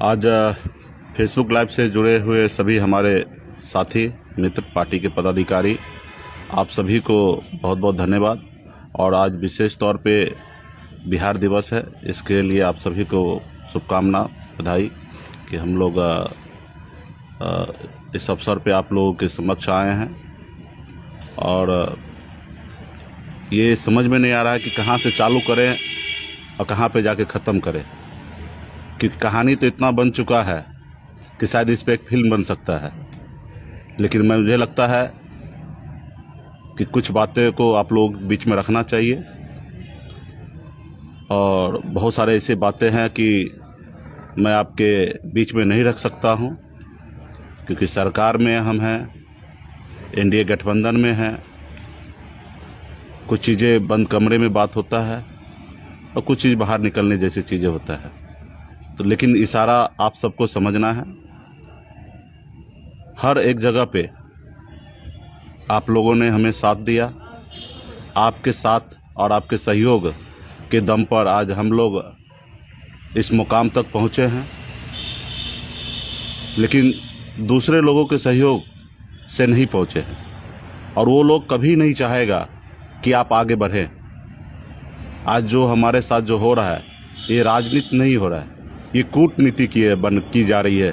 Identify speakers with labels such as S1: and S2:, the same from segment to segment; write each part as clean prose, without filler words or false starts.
S1: आज Facebook live से जुड़े हुए सभी हमारे साथी मित्र पार्टी के पदाधिकारी, आप सभी को बहुत बहुत धन्यवाद। और आज विशेष तौर पे बिहार दिवस है, इसके लिए आप सभी को शुभकामना, बधाई कि हम लोग इस अवसर पे आप लोगों के समक्ष आए हैं। और ये समझ में नहीं आ रहा है कि कहाँ से चालू करें और कहाँ पे जाके ख़त्म करें, कि कहानी तो इतना बन चुका है कि शायद इस पे एक फिल्म बन सकता है। लेकिन मुझे लगता है कि कुछ बातें को आप लोग बीच में रखना चाहिए, और बहुत सारे ऐसे बातें हैं कि मैं आपके बीच में नहीं रख सकता हूं, क्योंकि सरकार में हम हैं, एनडीए गठबंधन में हैं। कुछ चीज़ें बंद कमरे में बात होता है और कुछ चीज़ बाहर निकलने जैसी चीज़ें होता है। तो लेकिन इशारा आप सबको समझना है। हर एक जगह पे आप लोगों ने हमें साथ दिया, आपके साथ और आपके सहयोग के दम पर आज हम लोग इस मुकाम तक पहुँचे हैं। लेकिन दूसरे लोगों के सहयोग से नहीं पहुँचे हैं, और वो लोग कभी नहीं चाहेगा कि आप आगे बढ़ें। आज जो हमारे साथ जो हो रहा है, ये राजनीति नहीं हो रहा है, ये कूटनीति की जा रही है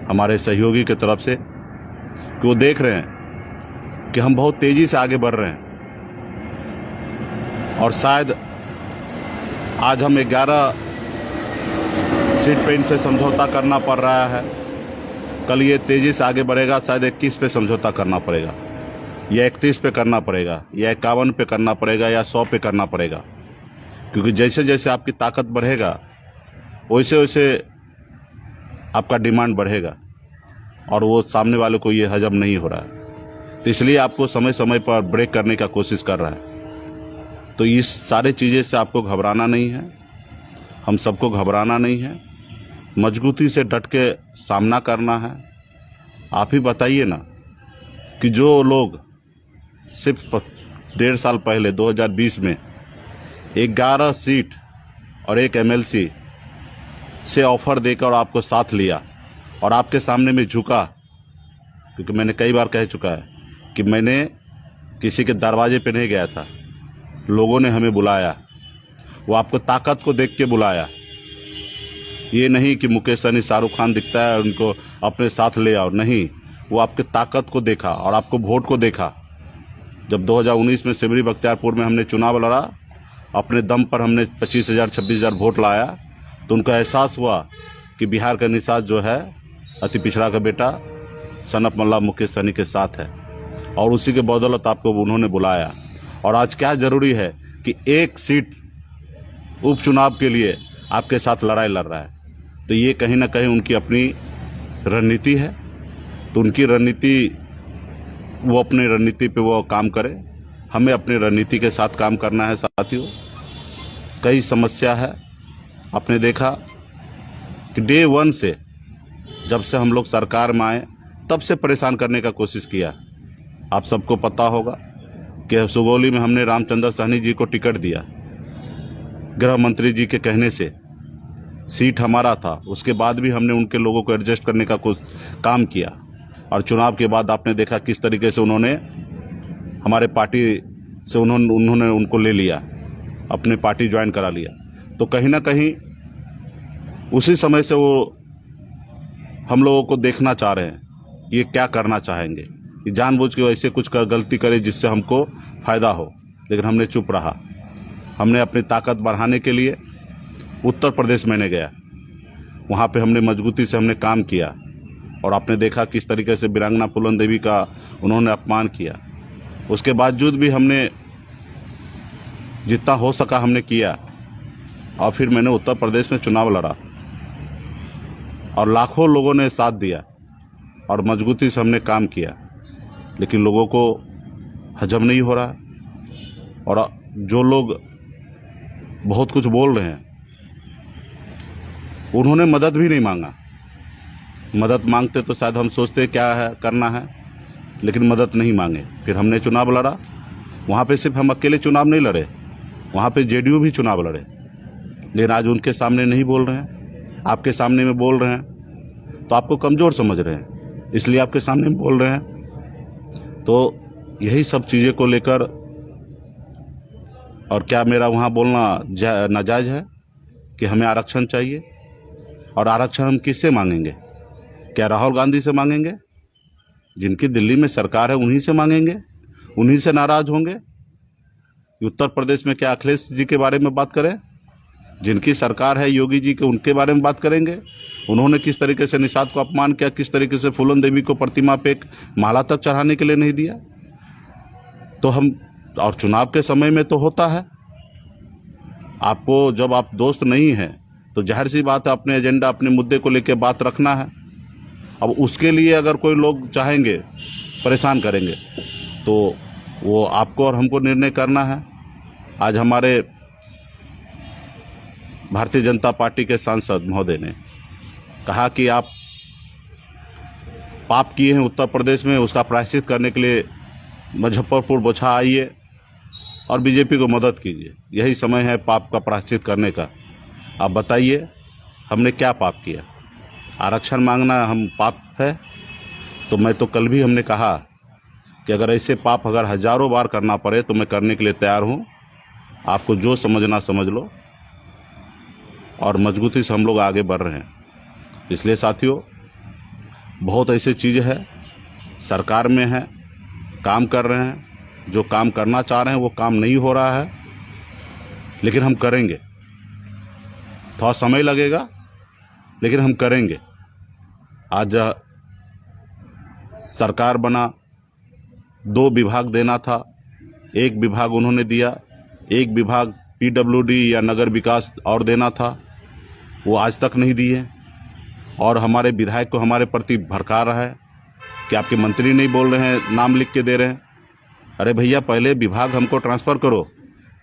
S1: हमारे सहयोगी की तरफ से, कि वो देख रहे हैं कि हम बहुत तेज़ी से आगे बढ़ रहे हैं। और शायद आज हम 11 सीट पे इनसे समझौता करना पड़ रहा है, कल ये तेज़ी से आगे बढ़ेगा, शायद 21 पे समझौता करना पड़ेगा, या 31 पे करना पड़ेगा, या 51 पे करना पड़ेगा, या 100 पे करना पड़ेगा। क्योंकि जैसे जैसे आपकी ताकत बढ़ेगा वैसे वैसे आपका डिमांड बढ़ेगा, और वो सामने वाले को ये हजम नहीं हो रहा है। तो इसलिए आपको समय समय पर ब्रेक करने का कोशिश कर रहा है। तो इस सारे चीज़ें से आपको घबराना नहीं है, हम सबको घबराना नहीं है, मजबूती से डट के सामना करना है। आप ही बताइए ना कि जो लोग सिर्फ 1.5 साल पहले 2020 में 11 सीट और 1 MLC से ऑफर देकर आपको साथ लिया और आपके सामने में झुका, क्योंकि मैंने कई बार कह चुका है कि मैंने किसी के दरवाजे पे नहीं गया था, लोगों ने हमें बुलाया, वो आपको ताकत को देख के बुलाया। ये नहीं कि मुकेश सहनी, शाहरुख खान दिखता है उनको अपने साथ ले आओ, नहीं, वो आपके ताकत को देखा और आपको वोट को देखा। जब 2019 में सिमरी बख्तियारपुर में हमने चुनाव लड़ा, अपने दम पर हमने 25,000 26,000 वोट लाया, तो उनको एहसास हुआ कि बिहार का निषाद जो है, अति पिछड़ा का बेटा सनत मल्ला मुकेश सहनी के साथ है, और उसी के बदौलत आपको उन्होंने बुलाया। और आज क्या ज़रूरी है कि 1 सीट उपचुनाव के लिए आपके साथ लड़ाई लड़ रहा है। तो ये कहीं ना कहीं उनकी अपनी रणनीति है। तो उनकी रणनीति, वो अपनी रणनीति पे वो काम करे, हमें अपनी रणनीति के साथ काम करना है। साथियों, कई समस्या है। आपने देखा कि डे 1 से, जब से हम लोग सरकार में आए, तब से परेशान करने का कोशिश किया। आप सबको पता होगा कि सुगौली में हमने रामचंद्र सहनी जी को टिकट दिया, गृह मंत्री जी के कहने से सीट हमारा था। उसके बाद भी हमने उनके लोगों को एडजस्ट करने का कुछ काम किया, और चुनाव के बाद आपने देखा किस तरीके से उन्होंने हमारे पार्टी से उन्होंने उनको ले लिया, अपने पार्टी ज्वाइन करा लिया। तो कहीं ना कहीं उसी समय से वो हम लोगों को देखना चाह रहे हैं, ये क्या करना चाहेंगे, कि जानबूझ के ऐसे कुछ गलती करे जिससे हमको फ़ायदा हो। लेकिन हमने चुप रहा। हमने अपनी ताकत बढ़ाने के लिए उत्तर प्रदेश में गया, वहाँ पे हमने मजबूती से हमने काम किया, और आपने देखा किस तरीके से वीरांगना फूलन देवी का उन्होंने अपमान किया। उसके बावजूद भी हमने जितना हो सका हमने किया, और फिर मैंने उत्तर प्रदेश में चुनाव लड़ा, और लाखों लोगों ने साथ दिया, और मजबूती से हमने काम किया। लेकिन लोगों को हजम नहीं हो रहा, और जो लोग बहुत कुछ बोल रहे हैं, उन्होंने मदद भी नहीं मांगा। मदद मांगते तो शायद हम सोचते क्या है करना है, लेकिन मदद नहीं मांगे। फिर हमने चुनाव लड़ा, वहाँ पे सिर्फ हम अकेले चुनाव नहीं लड़े, वहाँ पे जेडीयू भी चुनाव लड़े। लेकिन आज उनके सामने नहीं बोल रहे हैं, आपके सामने में बोल रहे हैं तो आपको कमज़ोर समझ रहे हैं, इसलिए आपके सामने में बोल रहे हैं। तो यही सब चीज़ें को लेकर, और क्या मेरा वहाँ बोलना नाजायज़ है कि हमें आरक्षण चाहिए? और आरक्षण हम किससे मांगेंगे? क्या राहुल गांधी से मांगेंगे? जिनकी दिल्ली में सरकार है उन्हीं से मांगेंगे? उन्हीं से नाराज़ होंगे? उत्तर प्रदेश में क्या अखिलेश जी के बारे में बात करें? जिनकी सरकार है योगी जी के, उनके बारे में बात करेंगे? उन्होंने किस तरीके से निषाद को अपमान किया, किस तरीके से फूलन देवी को प्रतिमा पे एक माला तक चढ़ाने के लिए नहीं दिया। तो हम, और चुनाव के समय में तो होता है, आपको जब आप दोस्त नहीं हैं तो जाहिर सी बात है अपने एजेंडा, अपने मुद्दे को लेकर बात रखना है। अब उसके लिए अगर कोई लोग चाहेंगे, परेशान करेंगे, तो वो आपको और हमको निर्णय करना है। आज हमारे भारतीय जनता पार्टी के सांसद महोदय ने कहा कि आप पाप किए हैं उत्तर प्रदेश में, उसका प्रायश्चित करने के लिए मुजफ्फरपुर बोछा आइए और बीजेपी को मदद कीजिए। यही समय है पाप का प्रायश्चित करने का। आप बताइए हमने क्या पाप किया? आरक्षण मांगना हम पाप है? तो मैं तो कल भी हमने कहा कि अगर ऐसे पाप अगर हजारों बार करना पड़े तो मैं करने के लिए तैयार हूँ। आपको जो समझना समझ लो, और मजबूती से हम लोग आगे बढ़ रहे हैं। इसलिए साथियों, बहुत ऐसी चीज़ है, सरकार में है, काम कर रहे हैं, जो काम करना चाह रहे हैं वो काम नहीं हो रहा है, लेकिन हम करेंगे। थोड़ा समय लगेगा लेकिन हम करेंगे। आज सरकार बना, 2 विभाग देना था, 1 विभाग उन्होंने दिया, 1 विभाग PWD या नगर विकास और देना था, वो आज तक नहीं दिए। और हमारे विधायक को हमारे प्रति भड़का रहा है कि आपके मंत्री नहीं बोल रहे हैं, नाम लिख के दे रहे हैं। अरे भैया, पहले विभाग हमको ट्रांसफ़र करो,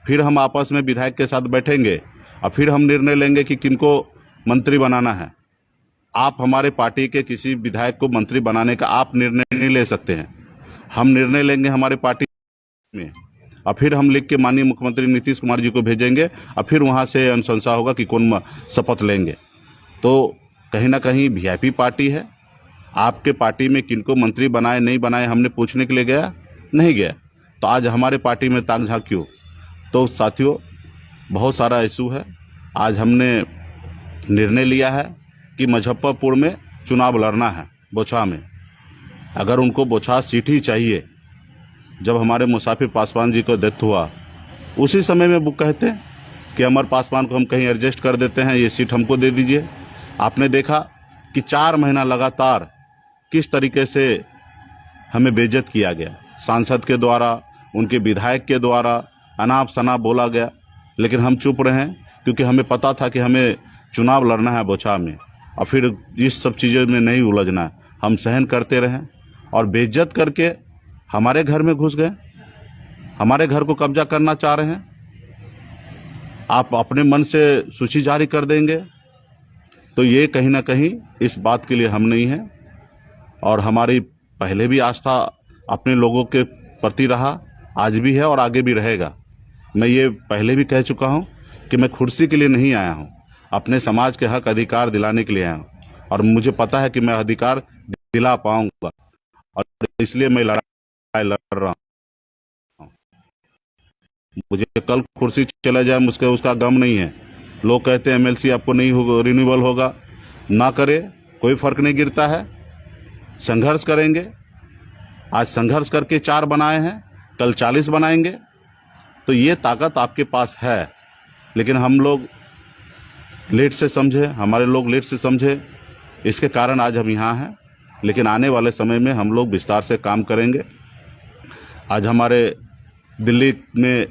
S1: फिर हम आपस में विधायक के साथ बैठेंगे और फिर हम निर्णय लेंगे कि किनको मंत्री बनाना है। आप हमारे पार्टी के किसी विधायक को मंत्री बनाने का आप निर्णय नहीं ले सकते हैं। हम निर्णय लेंगे हमारे पार्टी में, और फिर हम लिख के माननीय मुख्यमंत्री नीतीश कुमार जी को भेजेंगे, और फिर वहाँ से अनुशंसा होगा कि कौन शपथ लेंगे। तो कहीं ना कहीं VIP पार्टी है। आपके पार्टी में किनको मंत्री बनाए नहीं बनाए हमने पूछने के लिए गया नहीं गया, तो आज हमारे पार्टी में ताक झांक क्यों? तो साथियों, बहुत सारा इशू है। आज हमने निर्णय लिया है कि मुजफ्फरपुर में चुनाव लड़ना है, बोछा में। अगर उनको बोछा सीट ही चाहिए, जब हमारे मुसाफिर पासवान जी को डेथ हुआ उसी समय में वो कहते हैं कि अमर पासवान को हम कहीं एडजस्ट कर देते हैं, ये सीट हमको दे दीजिए। आपने देखा कि 4 महीना लगातार किस तरीके से हमें बेइज्जत किया गया, सांसद के द्वारा, उनके विधायक के द्वारा अनाप शनाप बोला गया, लेकिन हम चुप रहे क्योंकि हमें पता था कि हमें चुनाव लड़ना है बोछा में, और फिर इस सब चीज़ों में नहीं उलझना है। हम सहन करते रहें, और बेइज्जत करके हमारे घर में घुस गए, हमारे घर को कब्जा करना चाह रहे हैं। आप अपने मन से सूची जारी कर देंगे, तो ये कहीं ना कहीं इस बात के लिए हम नहीं हैं। और हमारी पहले भी आस्था अपने लोगों के प्रति रहा, आज भी है और आगे भी रहेगा। मैं ये पहले भी कह चुका हूँ कि मैं कुर्सी के लिए नहीं आया हूँ, अपने समाज के हक अधिकार दिलाने के लिए आया हूँ, और मुझे पता है कि मैं अधिकार दिला पाऊंगा, और इसलिए मैं लड़ाई लड़ रहा हूँ। मुझे कल कुर्सी चला जाए मुझे उसका गम नहीं है। लोग कहते हैं MLC आपको नहीं होगा, रिन्यूअल होगा, ना करे, कोई फर्क नहीं गिरता है। संघर्ष करेंगे। आज संघर्ष करके 4 बनाए हैं, कल 40 बनाएंगे। तो ये ताकत आपके पास है, लेकिन हम लोग लेट से समझे, हमारे लोग लेट से समझे, इसके कारण आज हम यहाँ हैं। लेकिन आने वाले समय में हम लोग विस्तार से काम करेंगे। आज हमारे दिल्ली में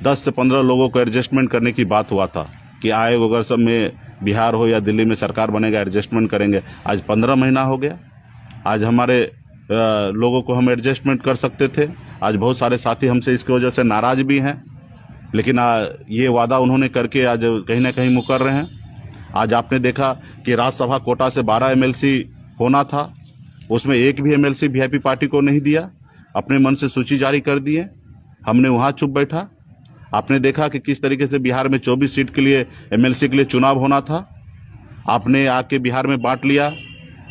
S1: 10 से 15 लोगों को एडजस्टमेंट करने की बात हुआ था कि आए अगर सब में बिहार हो या दिल्ली में सरकार बनेगा, एडजस्टमेंट करेंगे। आज 15 महीना हो गया। आज हमारे लोगों को हम एडजस्टमेंट कर सकते थे। आज बहुत सारे साथी हमसे इसकी वजह से नाराज भी हैं, लेकिन ये वादा उन्होंने करके आज कहीं ना कहीं मुकर रहे हैं। आज आपने देखा कि राज्यसभा कोटा से 12 MLC होना था, उसमें एक भी MLC VIP पार्टी को नहीं दिया, अपने मन से सूची जारी कर दिए। हमने वहाँ चुप बैठा। आपने देखा कि किस तरीके से बिहार में 24 सीट के लिए MLC के लिए चुनाव होना था, आपने आके बिहार में बांट लिया,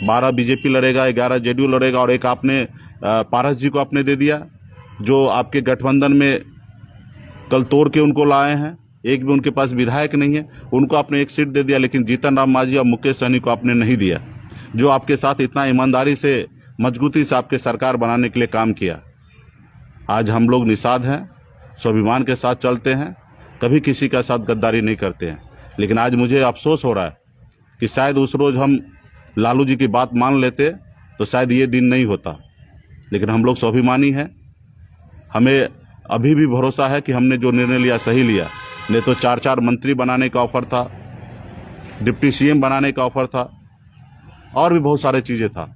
S1: 12 बीजेपी लड़ेगा, 11 जेडीयू लड़ेगा, और एक आपने पारस जी को आपने दे दिया, जो आपके गठबंधन में कल तोड़ के उनको लाए हैं। एक भी उनके पास विधायक नहीं है, उनको आपने एक सीट दे दिया, लेकिन जीतन राम मांझी और मुकेश सहनी को आपने नहीं दिया, जो आपके साथ इतना ईमानदारी से मजबूती से आपके सरकार बनाने के लिए काम किया। आज हम लोग निषाद हैं, स्वाभिमान के साथ चलते हैं, कभी किसी का साथ गद्दारी नहीं करते हैं। लेकिन आज मुझे अफसोस हो रहा है कि शायद उस रोज़ हम लालू जी की बात मान लेते तो शायद ये दिन नहीं होता। लेकिन हम लोग स्वाभिमानी हैं, हमें अभी भी भरोसा है कि हमने जो निर्णय लिया सही लिया। नहीं तो 4 मंत्री बनाने का ऑफर था, डिप्टी सीएम बनाने का ऑफर था, और भी बहुत सारे चीज़ें था,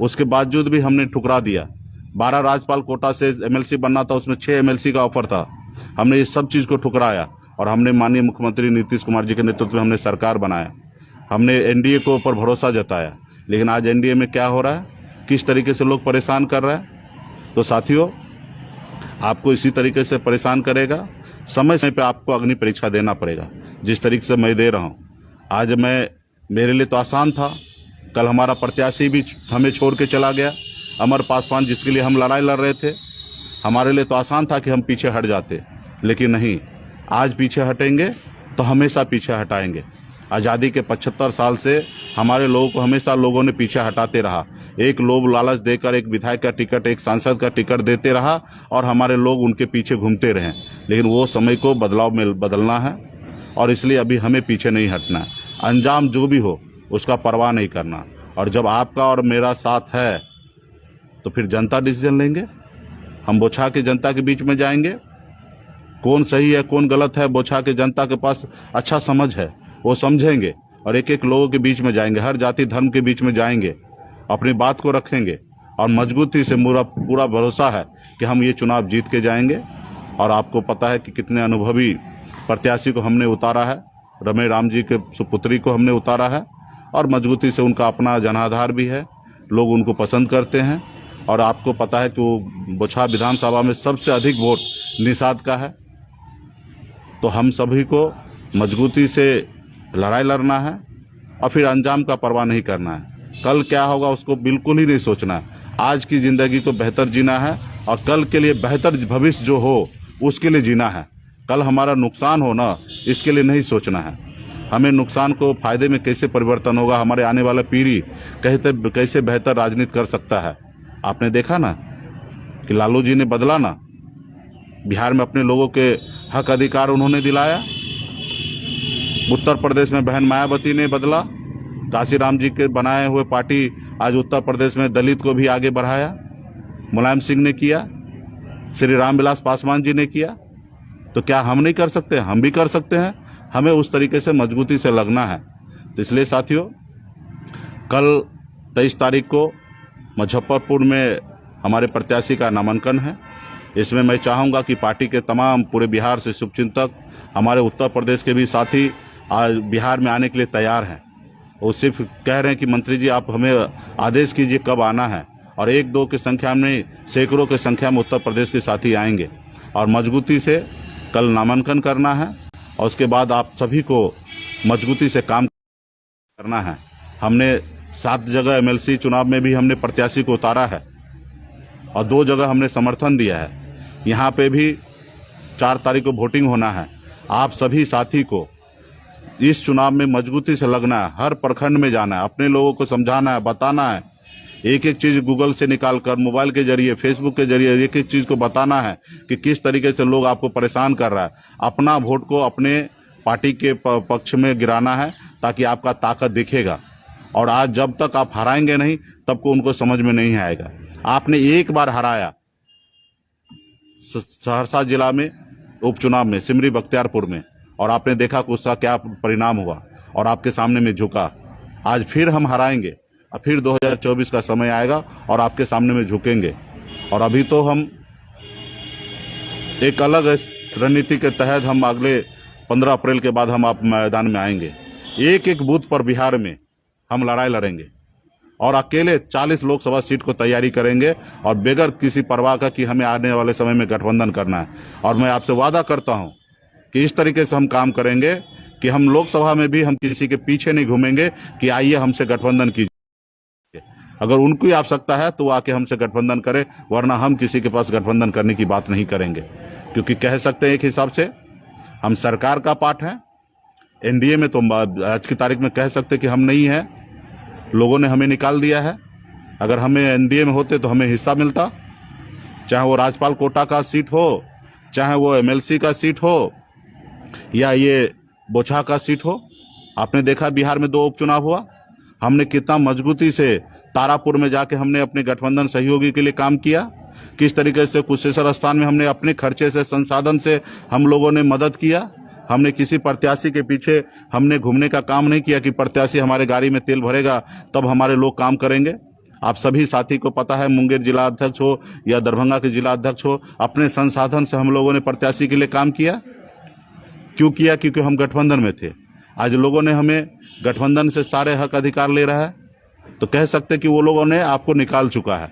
S1: उसके बावजूद भी हमने ठुकरा दिया। 12 राज्यपाल कोटा से एमएलसी बनना था, उसमें 6 एमएलसी का ऑफर था। हमने ये सब चीज़ को ठुकराया और हमने माननीय मुख्यमंत्री नीतीश कुमार जी के नेतृत्व में हमने सरकार बनाया। हमने एनडीए को ऊपर भरोसा जताया। लेकिन आज एनडीए में क्या हो रहा है, किस तरीके से लोग परेशान कर रहे हैं। तो साथियों, आपको इसी तरीके से परेशान करेगा, समय समय पे आपको अग्नि परीक्षा देना पड़ेगा, जिस तरीके से मैं दे रहा हूँ। आज मेरे लिए तो आसान था, कल हमारा प्रत्याशी भी हमें छोड़ के चला गया, अमर पासवान, जिसके लिए हम लड़ाई लड़ रहे थे। हमारे लिए तो आसान था कि हम पीछे हट जाते, लेकिन नहीं, आज पीछे हटेंगे तो हमेशा पीछे हटाएंगे। आज़ादी के 75 साल से हमारे लोगों को हमेशा लोगों ने पीछे हटाते रहा। एक लोभ लालच देकर एक विधायक का टिकट, एक सांसद का टिकट देते रहा और हमारे लोग उनके पीछे घूमते रहे। लेकिन वो समय को बदलाव में बदलना है और इसलिए अभी हमें पीछे नहीं हटना है। अंजाम जो भी हो उसका परवाह नहीं करना। और जब आपका और मेरा साथ है तो फिर जनता डिसीजन लेंगे। हम बौछा के जनता के बीच में जाएंगे, कौन सही है कौन गलत है, बौछा के जनता के पास अच्छा समझ है, वो समझेंगे और एक एक लोगों के बीच में जाएंगे, हर जाति धर्म के बीच में जाएंगे, अपनी बात को रखेंगे और मजबूती से पूरा भरोसा है कि हम ये चुनाव जीत के जाएंगे। और आपको पता है कि कितने अनुभवी प्रत्याशी को हमने उतारा है, रमेश राम जी के सुपुत्री को हमने उतारा है और मजबूती से उनका अपना जनाधार भी है, लोग उनको पसंद करते हैं। और आपको पता है कि वो बौछा विधानसभा में सबसे अधिक वोट निषाद का है। तो हम सभी को मजबूती से लड़ाई लड़ना है और फिर अंजाम का परवाह नहीं करना है। कल क्या होगा उसको बिल्कुल ही नहीं सोचना है। आज की ज़िंदगी को बेहतर जीना है और कल के लिए बेहतर भविष्य जो हो उसके लिए जीना है। कल हमारा नुकसान हो ना, इसके लिए नहीं सोचना है। हमें नुकसान को फायदे में कैसे परिवर्तन होगा, हमारे आने वाला पीढ़ी कैसे बेहतर राजनीति कर सकता है। आपने देखा ना कि लालू जी ने बदला ना, बिहार में अपने लोगों के हक अधिकार उन्होंने दिलाया। उत्तर प्रदेश में बहन मायावती ने बदला, काशीराम जी के बनाए हुए पार्टी आज उत्तर प्रदेश में दलित को भी आगे बढ़ाया, मुलायम सिंह ने किया, श्री रामविलास पासवान जी ने किया। तो क्या हम नहीं कर सकते? हम भी कर सकते हैं। हमें उस तरीके से मजबूती से लगना है। तो इसलिए साथियों, कल 23 तारीख को मुजफ्फरपुर में हमारे प्रत्याशी का नामांकन है। इसमें मैं चाहूँगा कि पार्टी के तमाम पूरे बिहार से शुभचिंतक, हमारे उत्तर प्रदेश के भी साथी आज बिहार में आने के लिए तैयार हैं। वो सिर्फ कह रहे हैं कि मंत्री जी आप हमें आदेश कीजिए कब आना है, और 1-2 की संख्या में, सैकड़ों की संख्या में उत्तर प्रदेश के साथी आएंगे और मजबूती से कल नामांकन करना है। और उसके बाद आप सभी को मजबूती से काम करना है। हमने 7 जगह एमएलसी चुनाव में भी हमने प्रत्याशी को उतारा है और 2 जगह हमने समर्थन दिया है। यहाँ पे भी 4 तारीख को वोटिंग होना है। आप सभी साथी को इस चुनाव में मजबूती से लगना है, हर प्रखंड में जाना है, अपने लोगों को समझाना है, बताना है, एक एक चीज़ गूगल से निकाल कर, मोबाइल के जरिए, फेसबुक के जरिए एक एक चीज़ को बताना है कि किस तरीके से लोग आपको परेशान कर रहा है। अपना वोट को अपने पार्टी के पक्ष में गिराना है ताकि आपका ताकत दिखेगा। और आज जब तक आप हराएंगे नहीं तब को उनको समझ में नहीं आएगा। आपने एक बार हराया सहरसा जिला में उपचुनाव में, सिमरी बख्तियारपुर में, और आपने देखा कि उसका क्या परिणाम हुआ और आपके सामने में झुका। आज फिर हम हराएंगे और फिर 2024 का समय आएगा और आपके सामने में झुकेंगे। और अभी तो हम एक अलग रणनीति के तहत हम अगले 15 अप्रैल के बाद हम आप मैदान में आएंगे। एक एक बूथ पर बिहार में हम लड़ाई लड़ेंगे और अकेले 40 लोकसभा सीट को तैयारी करेंगे और बगैर किसी परवाह का कि हमें आने वाले समय में गठबंधन करना है। और मैं आपसे वादा करता हूं कि इस तरीके से हम काम करेंगे कि हम लोकसभा में भी हम किसी के पीछे नहीं घूमेंगे कि आइए हमसे गठबंधन कीजिए। अगर उनको ही आवश्यकता है तो वो आके हमसे गठबंधन करे, वरना हम किसी के पास गठबंधन करने की बात नहीं करेंगे। क्योंकि कह सकते हैं एक हिसाब से हम सरकार का पार्ट है, एनडीए में तो आज की तारीख में कह सकते कि हम नहीं है, लोगों ने हमें निकाल दिया है। अगर हमें एनडीए में होते तो हमें हिस्सा मिलता, चाहे वो राज्यपाल कोटा का सीट हो, चाहे वो एमएलसी का सीट हो, या ये बोछा का सीट हो। आपने देखा बिहार में 2 उपचुनाव हुआ, हमने कितना मजबूती से तारापुर में जाके हमने अपने गठबंधन सहयोगी के लिए काम किया, किस तरीके से कुशेश्वर स्थान में हमने अपने खर्चे से संसाधन से हम लोगों ने मदद किया। हमने किसी प्रत्याशी के पीछे हमने घूमने का काम नहीं किया कि प्रत्याशी हमारे गाड़ी में तेल भरेगा तब हमारे लोग काम करेंगे। आप सभी साथी को पता है, मुंगेर जिला अध्यक्ष हो या दरभंगा के जिला अध्यक्ष हो, अपने संसाधन से हम लोगों ने प्रत्याशी के लिए काम किया। क्यों किया? क्योंकि हम गठबंधन में थे। आज लोगों ने हमें गठबंधन से सारे हक अधिकार ले रहा है, तो कह सकते कि वो लोगों ने आपको निकाल चुका है।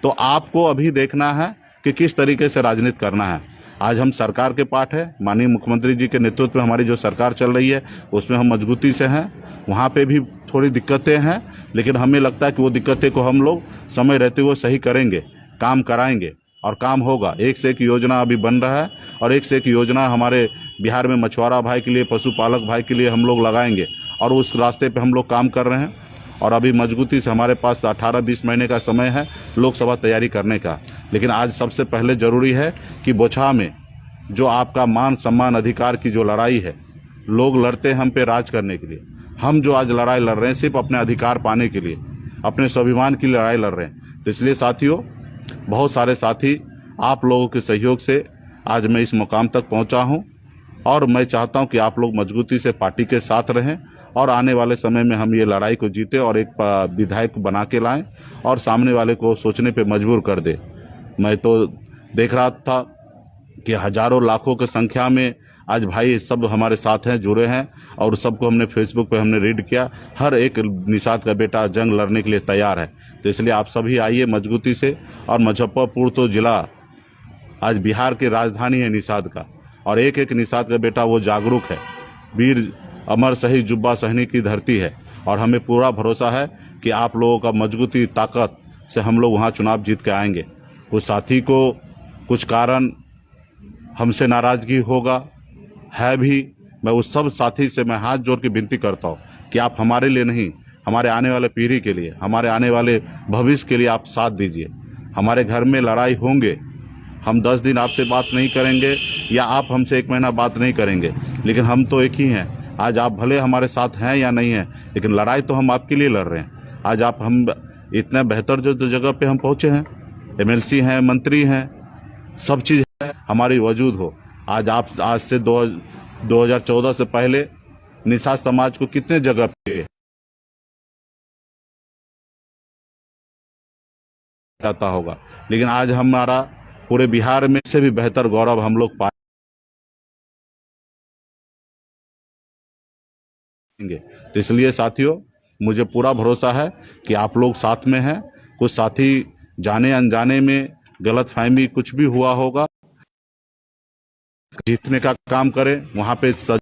S1: तो आपको अभी देखना है कि किस तरीके से राजनीति करना है। आज हम सरकार के पार्ट है, माननीय मुख्यमंत्री जी के नेतृत्व में हमारी जो सरकार चल रही है उसमें हम मजबूती से हैं। वहाँ पे भी थोड़ी दिक्कतें हैं, लेकिन हमें लगता है कि वो दिक्कतें को हम लोग समय रहते हुए सही करेंगे, काम कराएंगे और काम होगा। एक से एक योजना अभी बन रहा है और एक से एक योजना हमारे बिहार में मछुआरा भाई के लिए, पशुपालक भाई के लिए हम लोग लगाएंगे और उस रास्ते पे हम लोग काम कर रहे हैं। और अभी मजबूती से हमारे पास 18-20 महीने का समय है लोकसभा तैयारी करने का। लेकिन आज सबसे पहले जरूरी है कि बोछा में जो आपका मान सम्मान अधिकार की जो लड़ाई है, लोग लड़ते हैं हम पे राज करने के लिए। हम जो आज लड़ाई लड़ रहे हैं सिर्फ अपने अधिकार पाने के लिए, अपने स्वाभिमान की लड़ाई लड़ रहे हैं। तो इसलिए साथियों, बहुत सारे साथी आप लोगों के सहयोग से आज मैं इस मुकाम तक पहुंचा हूं और मैं चाहता हूं कि आप लोग मजबूती से पार्टी के साथ रहें और आने वाले समय में हम ये लड़ाई को जीते और एक विधायक बना के लाएं और सामने वाले को सोचने पे मजबूर कर दे। मैं तो देख रहा था कि हजारों लाखों की संख्या में आज भाई सब हमारे साथ हैं, जुड़े हैं और सबको हमने फेसबुक पे हमने रीड किया। हर एक निषाद का बेटा जंग लड़ने के लिए तैयार है। तो इसलिए आप सभी आइए मजबूती से। और मुजफ्फरपुर तो जिला आज बिहार की राजधानी है निषाद का, और एक एक निषाद का बेटा वो जागरूक है। वीर अमर शहीद जुब्बा सहनी की धरती है और हमें पूरा भरोसा है कि आप लोगों का मजबूती ताकत से हम लोग वहाँ चुनाव जीत के आएंगे। कुछ साथी को कुछ कारण हमसे नाराजगी होगा है भी, मैं उस सब साथी से मैं हाथ जोड़ के विनती करता हूँ कि आप हमारे लिए नहीं, हमारे आने वाले पीढ़ी के लिए, हमारे आने वाले भविष्य के लिए आप साथ दीजिए। हमारे घर में लड़ाई होंगे, हम 10 दिन आपसे बात नहीं करेंगे या आप हमसे 1 महीना बात नहीं करेंगे, लेकिन हम तो एक ही हैं। आज आप भले हमारे साथ हैं या नहीं हैं, लेकिन लड़ाई तो हम आपके लिए लड़ रहे हैं। आज आप हम इतना बेहतर जो जगह पे हम पहुँचे हैं, एमएलसी हैं, मंत्री हैं, सब चीज़ है हमारी वजूद हो। आज आप आज से 2014 से पहले निषाद समाज को कितने जगह पे जाता होगा, लेकिन आज हमारा पूरे बिहार में से भी बेहतर गौरव हम लोग पाएंगे। तो इसलिए साथियों, मुझे पूरा भरोसा है कि आप लोग साथ में हैं। कुछ साथी जाने अनजाने में गलतफहमी कुछ भी हुआ होगा, जीतने का काम करें, वहां पे ज़्यादा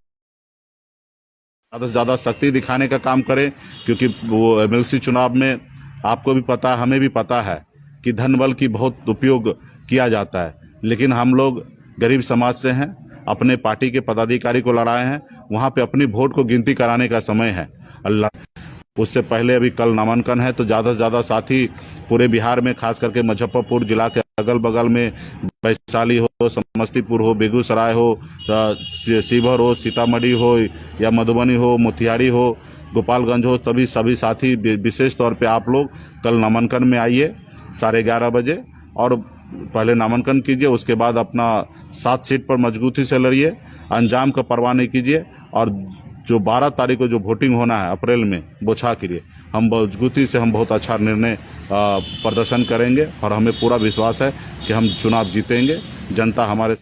S1: से ज़्यादा शक्ति दिखाने का काम करें। क्योंकि वो एमएलसी चुनाव में आपको भी पता है, हमें भी पता है कि धन बल की बहुत उपयोग किया जाता है, लेकिन हम लोग गरीब समाज से हैं, अपने पार्टी के पदाधिकारी को लड़ाए हैं। वहाँ पे अपनी वोट को गिनती कराने का समय है। अल्लाह, उससे पहले अभी कल नामांकन है, तो ज़्यादा से ज़्यादा साथी पूरे बिहार में, खास करके मुजफ्फरपुर जिला के अगल बगल में, वैशाली हो, समस्तीपुर हो, बेगूसराय हो, शिवहर हो, सीतामढ़ी हो या मधुबनी हो, मोतिहारी हो, गोपालगंज हो, सभी साथी विशेष तौर पे आप लोग कल नामांकन में आइए 11:30 बजे और पहले नामांकन कीजिए। उसके बाद अपना 7 सीट पर मजबूती से लड़िए, अंजाम का परवाह नहीं कीजिए। और जो 12 तारीख को जो वोटिंग होना है अप्रैल में बोछा के लिए, हम मजबूती से हम बहुत अच्छा निर्णय प्रदर्शन करेंगे और हमें पूरा विश्वास है कि हम चुनाव जीतेंगे। जनता हमारे